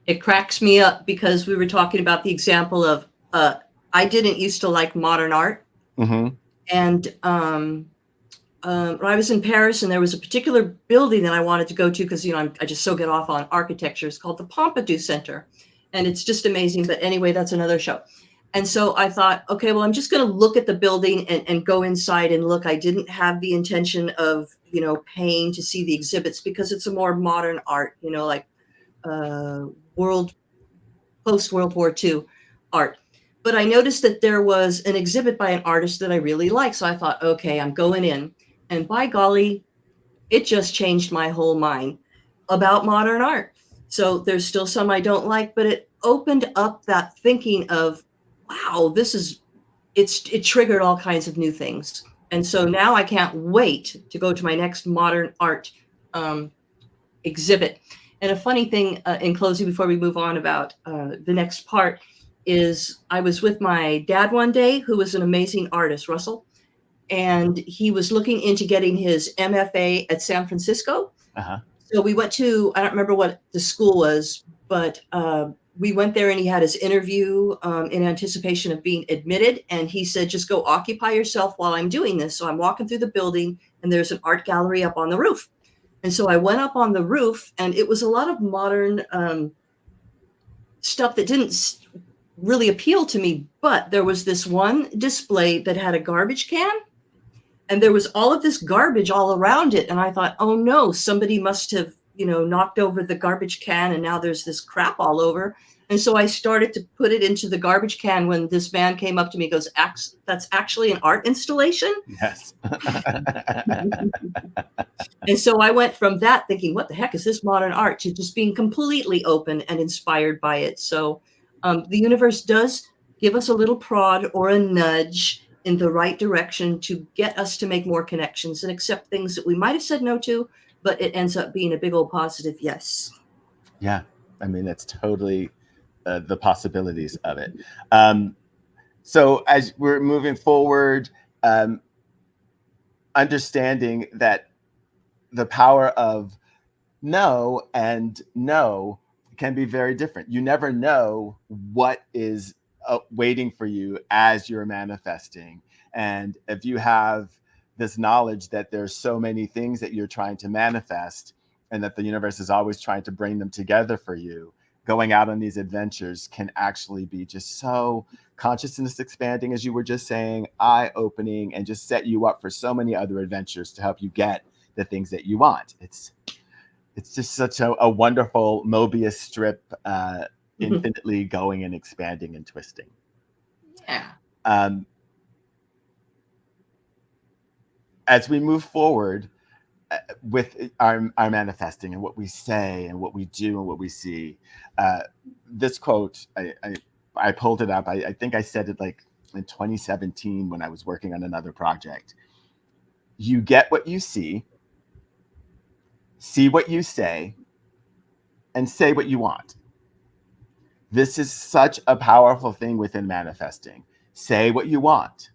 [SPEAKER 2] it cracks me up, because we were talking about the example of I didn't used to like modern art.
[SPEAKER 1] Mm-hmm.
[SPEAKER 2] And when I was in Paris, and there was a particular building that I wanted to go to, because I just so get off on architecture. It's called the Pompidou Center, and it's just amazing. But anyway, that's another show. And so I thought, okay, well, I'm just going to look at the building and go inside and look. I didn't have the intention of paying to see the exhibits, because it's a more modern art, like post World War II art. But I noticed that there was an exhibit by an artist that I really like. So I thought, okay, I'm going in. And by golly, it just changed my whole mind about modern art. So there's still some I don't like, but it opened up that thinking of, wow, it triggered all kinds of new things. And so now I can't wait to go to my next modern art exhibit. And a funny thing in closing, before we move on about the next part, is I was with my dad one day, who was an amazing artist, Russell, and he was looking into getting his MFA at San Francisco.
[SPEAKER 1] Uh-huh.
[SPEAKER 2] So we went to, I don't remember what the school was, but we went there, and he had his interview in anticipation of being admitted. And he said, just go occupy yourself while I'm doing this. So I'm walking through the building, and there's an art gallery up on the roof. And so I went up on the roof, and it was a lot of modern stuff that didn't really appeal to me. But there was this one display that had a garbage can, and there was all of this garbage all around it. And I thought, oh no, somebody must have, knocked over the garbage can, and now there's this crap all over. And so I started to put it into the garbage can, when this man came up to me and goes, that's actually an art installation?
[SPEAKER 1] Yes.
[SPEAKER 2] And so I went from that thinking, what the heck is this modern art, to just being completely open and inspired by it. So the universe does give us a little prod or a nudge in the right direction to get us to make more connections and accept things that we might have said no to, but it ends up being a big old positive yes.
[SPEAKER 1] Yeah. I mean, that's totally the possibilities of it. So as we're moving forward, understanding that the power of no and no can be very different. You never know what is waiting for you as you're manifesting. And if you have this knowledge that there's so many things that you're trying to manifest, and that the universe is always trying to bring them together for you, going out on these adventures can actually be just so consciousness expanding, as you were just saying, eye-opening, and just set you up for so many other adventures to help you get the things that you want. It's just such a wonderful Mobius strip, infinitely going and expanding and twisting.
[SPEAKER 2] Yeah.
[SPEAKER 1] as we move forward with our manifesting and what we say and what we do and what we see, this quote, I pulled it up. I think I said it like in 2017 when I was working on another project. You get what you see what you say, and say what you want. This is such a powerful thing within manifesting. Say what you want.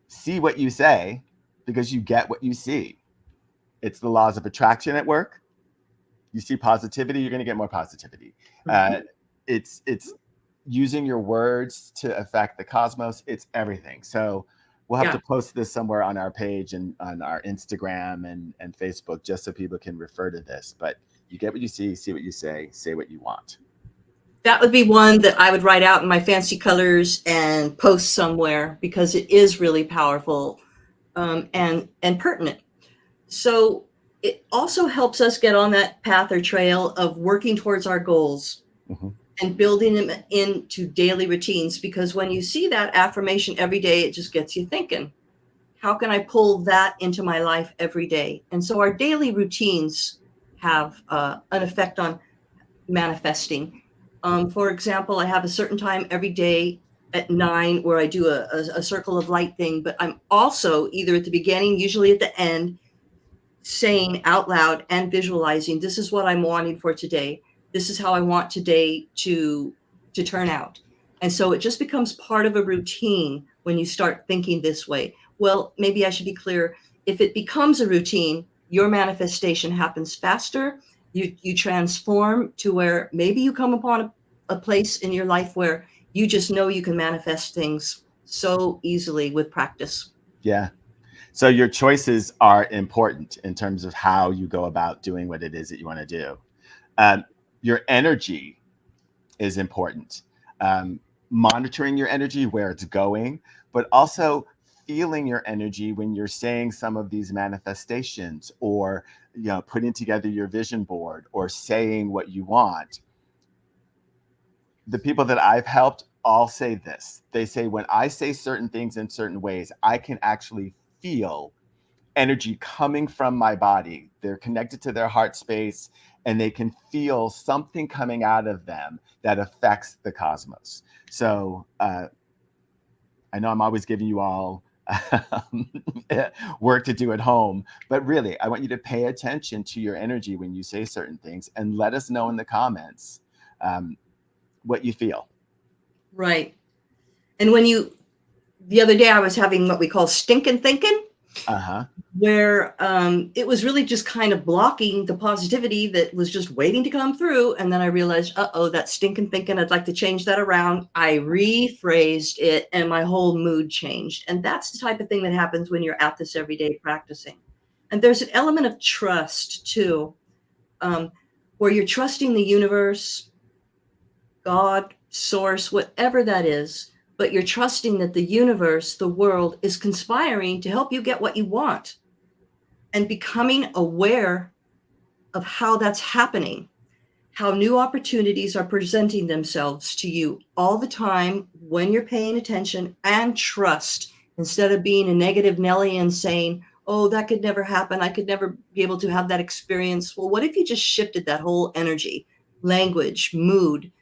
[SPEAKER 1] See what you say, because you get what you see. It's the laws of attraction at work. You see positivity, you're going to get more positivity. It's using your words to affect the cosmos. It's everything. So we'll have to post this somewhere on our page and on our Instagram and Facebook, just so people can refer to this. But you get what you see what you say what you want.
[SPEAKER 2] That would be one that I would write out in my fancy colors and post somewhere, because it is really powerful and pertinent. So it also helps us get on that path or trail of working towards our goals and building them into daily routines. Because when you see that affirmation every day, it just gets you thinking, how can I pull that into my life every day? And so our daily routines have an effect on manifesting. For example, I have a certain time every day at 9 where I do a circle of light thing, but I'm also either at the beginning, usually at the end, saying out loud and visualizing, this is what I'm wanting for today. This is how I want today to turn out. And so it just becomes part of a routine when you start thinking this way. Well, maybe I should be clear. If it becomes a routine, your manifestation happens faster. You transform to where maybe you come upon a place in your life where you just know you can manifest things so easily with practice.
[SPEAKER 1] Yeah. So your choices are important in terms of how you go about doing what it is that you want to do. Your energy is important. Monitoring your energy, where it's going, but also feeling your energy when you're saying some of these manifestations, or putting together your vision board, or saying what you want. The people that I've helped all say this. They say, when I say certain things in certain ways, I can actually feel energy coming from my body. They're connected to their heart space, and they can feel something coming out of them that affects the cosmos. So I know I'm always giving you all work to do at home, but really, I want you to pay attention to your energy when you say certain things, and let us know in the comments what you feel.
[SPEAKER 2] Right. And the other day I was having what we call stinking thinking, where it was really just kind of blocking the positivity that was just waiting to come through. And then I realized, that stinking thinking, I'd like to change that around. I rephrased it, and my whole mood changed. And that's the type of thing that happens when you're at this every day practicing. And there's an element of trust too, where you're trusting the universe, God, source, whatever that is, but you're trusting that the universe, the world, is conspiring to help you get what you want, and becoming aware of how that's happening, how new opportunities are presenting themselves to you all the time when you're paying attention and trust, instead of being a negative Nelly and saying, oh, that could never happen. I could never be able to have that experience. Well, what if you just shifted that whole energy, language, mood?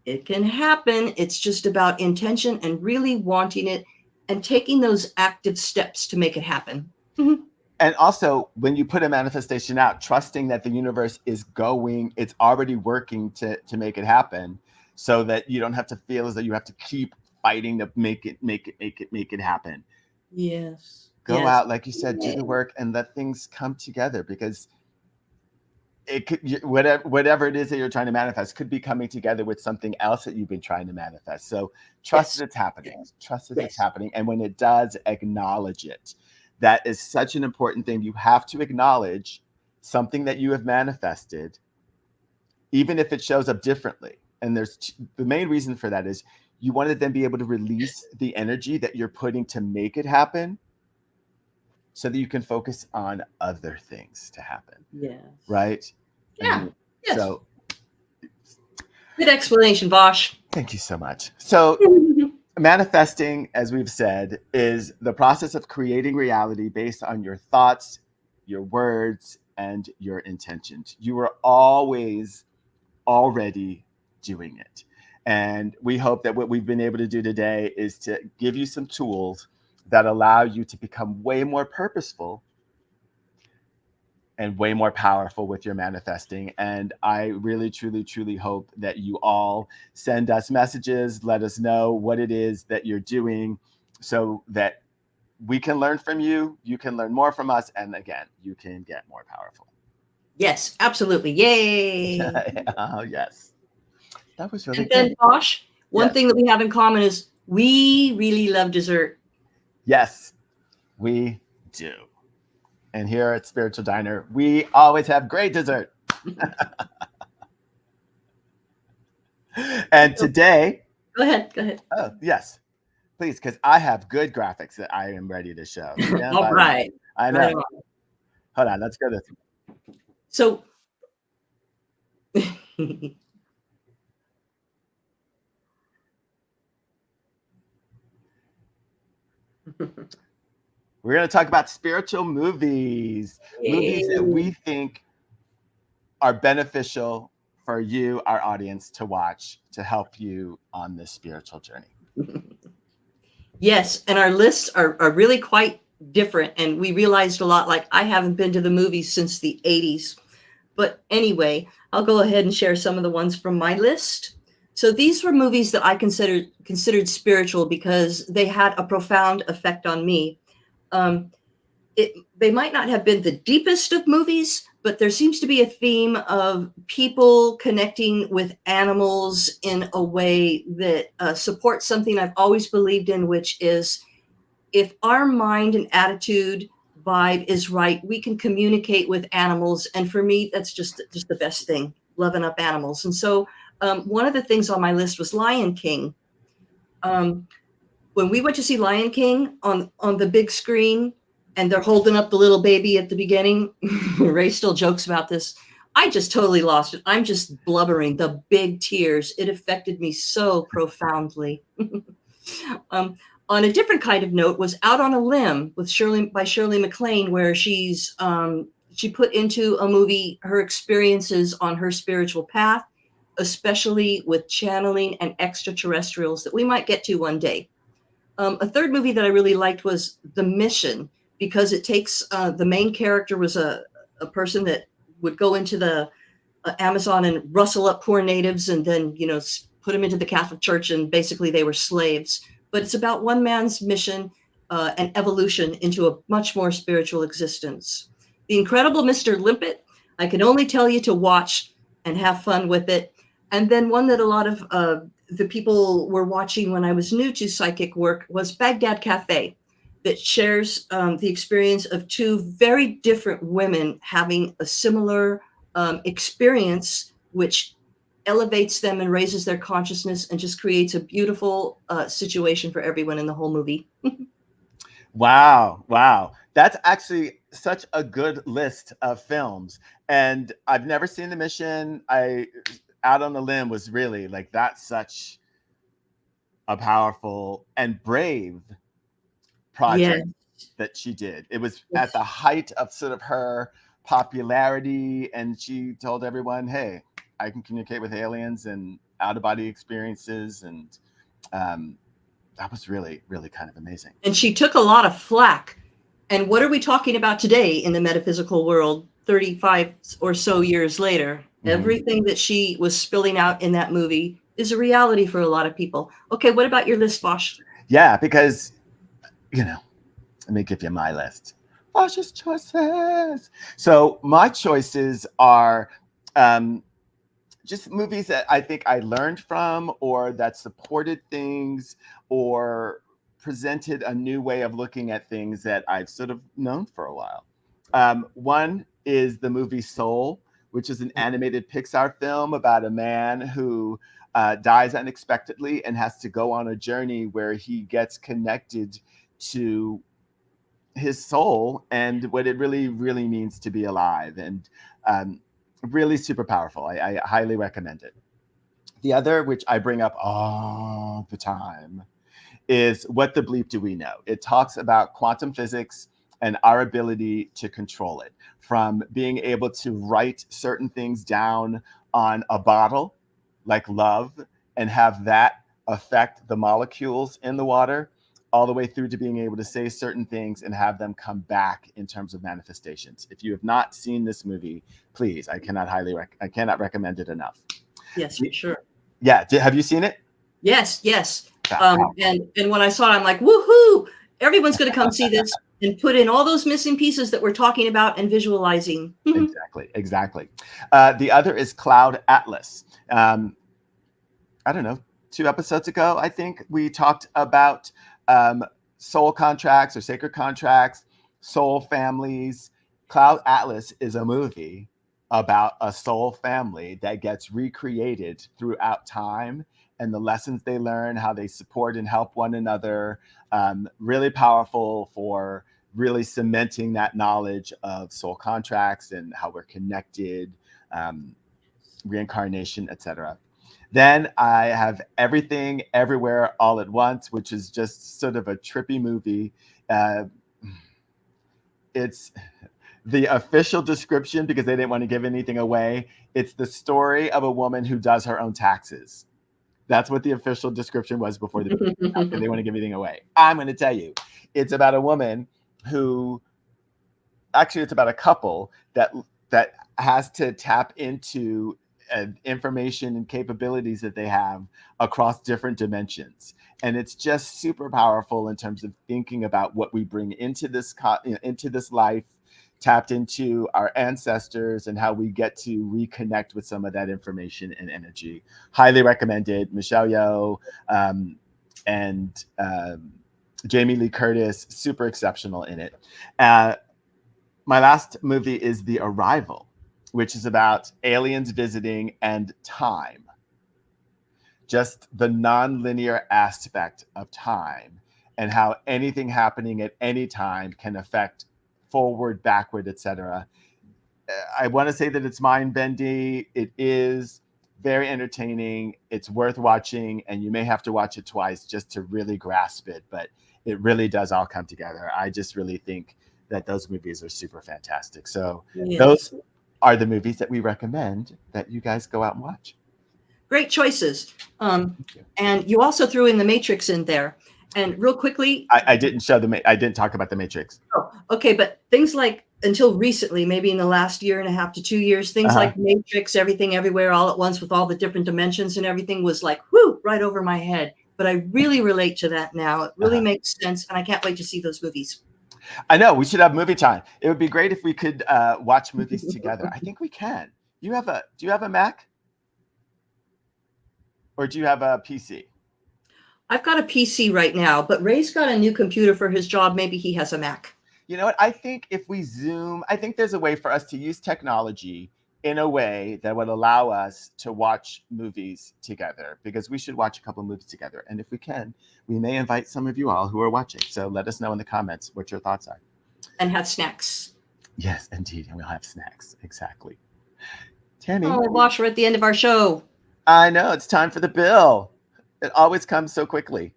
[SPEAKER 2] It can happen. It's just about intention and really wanting it and taking those active steps to make it happen.
[SPEAKER 1] And also, when you put a manifestation out, trusting that the universe is it's already working to make it happen, so that you don't have to feel as though you have to keep fighting to make it happen.
[SPEAKER 2] Yes.
[SPEAKER 1] Go out, like you said, do the work, and let things come together, because it could, whatever it is that you're trying to manifest could be coming together with something else that you've been trying to manifest. So trust that it's happening. Trust that it's happening. And when it does, acknowledge it. That is such an important thing. You have to acknowledge something that you have manifested, even if it shows up differently. And the main reason for that is you want to then be able to release the energy that you're putting to make it happen, so that you can focus on other things to happen.
[SPEAKER 2] Yes.
[SPEAKER 1] Right?
[SPEAKER 2] Yeah. Yes.
[SPEAKER 1] So
[SPEAKER 2] good explanation, Vash.
[SPEAKER 1] Thank you so much. So Manifesting, as we've said, is the process of creating reality based on your thoughts, your words, and your intentions. You are always already doing it. And we hope that what we've been able to do today is to give you some tools that allow you to become way more purposeful and way more powerful with your manifesting. And I really, truly, truly hope that you all send us messages, let us know what it is that you're doing so that we can learn from you, you can learn more from us, and again, you can get more powerful.
[SPEAKER 2] Yes, absolutely. Yay.
[SPEAKER 1] Oh, yes. That was really
[SPEAKER 2] And then,
[SPEAKER 1] good.
[SPEAKER 2] Bosh, one
[SPEAKER 1] Yes.
[SPEAKER 2] thing that we have in common is we really love dessert.
[SPEAKER 1] Yes, we do. And here at Spiritual Diner, we always have great dessert. And today,
[SPEAKER 2] Go ahead.
[SPEAKER 1] oh, yes, please, because I have good graphics that I am ready to show.
[SPEAKER 2] All right.
[SPEAKER 1] I know.
[SPEAKER 2] Right on.
[SPEAKER 1] Hold on, let's go to.
[SPEAKER 2] So,
[SPEAKER 1] We're going to talk about spiritual movies, movies that we think are beneficial for you, our audience, to watch to help you on this spiritual journey.
[SPEAKER 2] Yes, and our lists are really quite different. And we realized a lot, like I haven't been to the movies since the 80s. But anyway, I'll go ahead and share some of the ones from my list. So these were movies that I considered spiritual because they had a profound effect on me. They might not have been the deepest of movies, but there seems to be a theme of people connecting with animals in a way that supports something I've always believed in, which is if our mind and attitude vibe is right, we can communicate with animals. And for me, that's just the best thing, loving up animals. And so one of the things on my list was Lion King. When we went to see Lion King on the big screen, and they're holding up the little baby at the beginning. Ray still jokes about this. I just totally lost it. I'm just blubbering, the big tears. It affected me so profoundly. On a different kind of note was Out on a Limb with Shirley MacLaine, where she put into a movie her experiences on her spiritual path, especially with channeling and extraterrestrials that we might get to one day. A third movie that I really liked was The Mission, because it takes the main character was a person that would go into the Amazon and rustle up poor natives and then, put them into the Catholic Church, and basically they were slaves. But it's about one man's mission and evolution into a much more spiritual existence. The Incredible Mr. Limpet, I can only tell you to watch and have fun with it. And then one that a lot of the people were watching when I was new to psychic work was Baghdad Cafe, that shares the experience of two very different women having a similar experience, which elevates them and raises their consciousness and just creates a beautiful situation for everyone in the whole movie.
[SPEAKER 1] Wow. That's actually such a good list of films. And I've never seen The Mission. Out on a Limb was really like, that's such a powerful and brave project that she did. It was at the height of sort of her popularity, and she told everyone, hey, I can communicate with aliens and out-of-body experiences, and that was really, really kind of amazing.
[SPEAKER 2] And she took a lot of flack. And what are we talking about today in the metaphysical world 35 or so years later? Mm-hmm. Everything that she was spilling out in that movie is a reality for a lot of people. Okay, what about your list, Vash?
[SPEAKER 1] Yeah, because, let me give you my list. Vash's choices. So my choices are just movies that I think I learned from, or that supported things, or presented a new way of looking at things that I've sort of known for a while. One is the movie Soul, which is an animated Pixar film about a man who dies unexpectedly and has to go on a journey where he gets connected to his soul and what it really, really means to be alive. And really super powerful. I highly recommend it. The other, which I bring up all the time, is What the Bleep Do We Know? It talks about quantum physics and our ability to control it, from being able to write certain things down on a bottle, like love, and have that affect the molecules in the water, all the way through to being able to say certain things and have them come back in terms of manifestations. If you have not seen this movie, please, I cannot recommend it enough.
[SPEAKER 2] Yes, for sure.
[SPEAKER 1] Yeah, have you seen it?
[SPEAKER 2] Yes. And when I saw it, I'm like, woohoo! Everyone's going to come see this and put in all those missing pieces that we're talking about and visualizing.
[SPEAKER 1] Exactly. The other is Cloud Atlas. I don't know, 2 episodes ago, I think we talked about soul contracts or sacred contracts, soul families. Cloud Atlas is a movie about a soul family that gets recreated throughout time, and the lessons they learn, how they support and help one another. Really powerful for really cementing that knowledge of soul contracts and how we're connected, reincarnation, etc. Then I have Everything Everywhere All at Once, which is just sort of a trippy movie. It's the official description, because they didn't want to give anything away. It's the story of a woman who does her own taxes. That's what the official description was before they want to give anything away. I'm going to tell you, it's about a woman who, actually, it's about a couple that has to tap into information and capabilities that they have across different dimensions. And it's just super powerful in terms of thinking about what we bring into this life, tapped into our ancestors, and how we get to reconnect with some of that information and energy. Highly recommended. Michelle Yeoh and Jamie Lee Curtis, super exceptional in it. My last movie is The Arrival, which is about aliens visiting and time. Just the non-linear aspect of time and how anything happening at any time can affect forward, backward, etc. I want to say that it's mind-bending. It is very entertaining. It's worth watching, and you may have to watch it twice just to really grasp it, but it really does all come together. I just really think that those movies are super fantastic. So those are the movies that we recommend that you guys go out and watch.
[SPEAKER 2] Great choices. And you also threw in The Matrix in there. And real quickly,
[SPEAKER 1] I didn't talk about The Matrix.
[SPEAKER 2] Oh, okay. But things like, until recently, maybe in the last 1.5 to 2 years, things like Matrix, Everything Everywhere All at Once, with all the different dimensions and everything, was like, whoo, right over my head. But I really relate to that now. It really makes sense. And I can't wait to see those movies.
[SPEAKER 1] I know, we should have movie time. It would be great if we could watch movies together. I think we can. Do you have a Mac? Or do you have a PC?
[SPEAKER 2] I've got a PC right now, but Ray's got a new computer for his job. Maybe he has a Mac.
[SPEAKER 1] You know what? I think if we Zoom, I think there's a way for us to use technology in a way that would allow us to watch movies together, because we should watch a couple of movies together. And if we can, we may invite some of you all who are watching. So let us know in the comments what your thoughts are.
[SPEAKER 2] And have snacks.
[SPEAKER 1] Yes, indeed. And we'll have snacks. Exactly. Tammy.
[SPEAKER 2] Oh, Vash, we're at the end of our show.
[SPEAKER 1] I know. It's time for the bill. It always comes so quickly.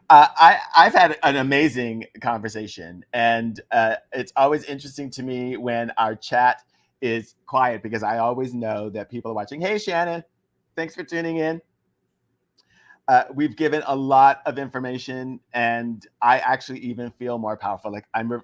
[SPEAKER 1] I've had an amazing conversation, and it's always interesting to me when our chat is quiet, because I always know that people are watching. Hey, Shannon, thanks for tuning in. We've given a lot of information, and I actually even feel more powerful. Like I'm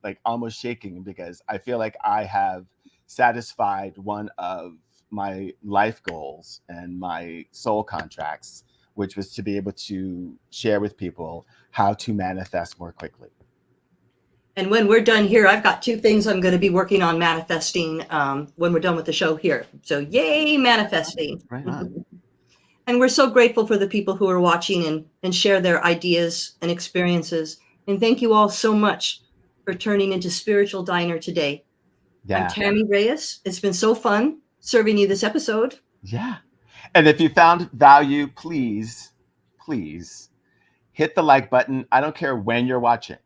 [SPEAKER 1] like almost shaking, because I feel like I have satisfied one of my life goals and my soul contracts, which was to be able to share with people how to manifest more quickly.
[SPEAKER 2] And when we're done here, I've got 2 things I'm going to be working on manifesting when we're done with the show here. So yay, manifesting.
[SPEAKER 1] Right on.
[SPEAKER 2] And we're so grateful for the people who are watching and share their ideas and experiences. And thank you all so much for turning into Spiritual Diner today. Yeah. I'm Tammy Reyes. It's been so fun serving you this episode.
[SPEAKER 1] Yeah. And if you found value, please hit the like button. I don't care when you're watching.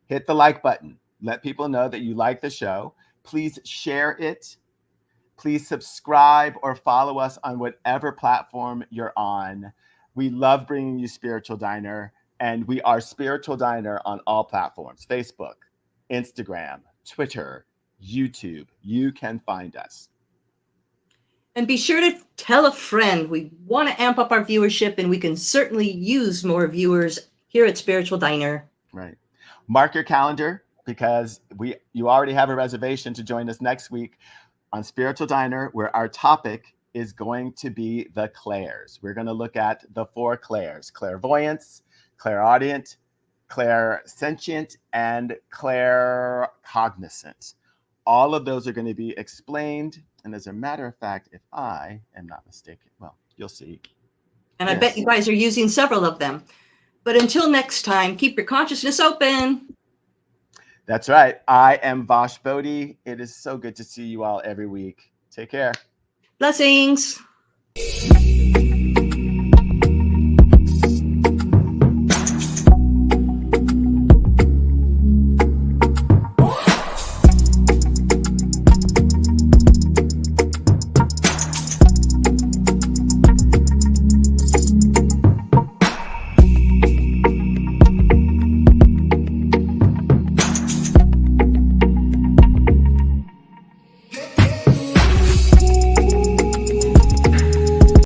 [SPEAKER 1] Hit the like button. Let people know that you like the show. Please share it. Please subscribe or follow us on whatever platform you're on. We love bringing you Spiritual Diner, and we are Spiritual Diner on all platforms: Facebook, Instagram, Twitter, YouTube. You can find us.
[SPEAKER 2] And be sure to tell a friend. We want to amp up our viewership, and we can certainly use more viewers here at Spiritual Diner.
[SPEAKER 1] Right. Mark your calendar, because you already have a reservation to join us next week on Spiritual Diner, where our topic is going to be the clairs. We're going to look at the 4 clairs: clairvoyance, clairaudient, clairsentient, and claircognizant. All of those are going to be explained. And as a matter of fact, if I am not mistaken, well, you'll see.
[SPEAKER 2] And I bet you guys are using several of them. But until next time, keep your consciousness open.
[SPEAKER 1] That's right. I am Vash Boddie. It is so good to see you all every week. Take care.
[SPEAKER 2] Blessings.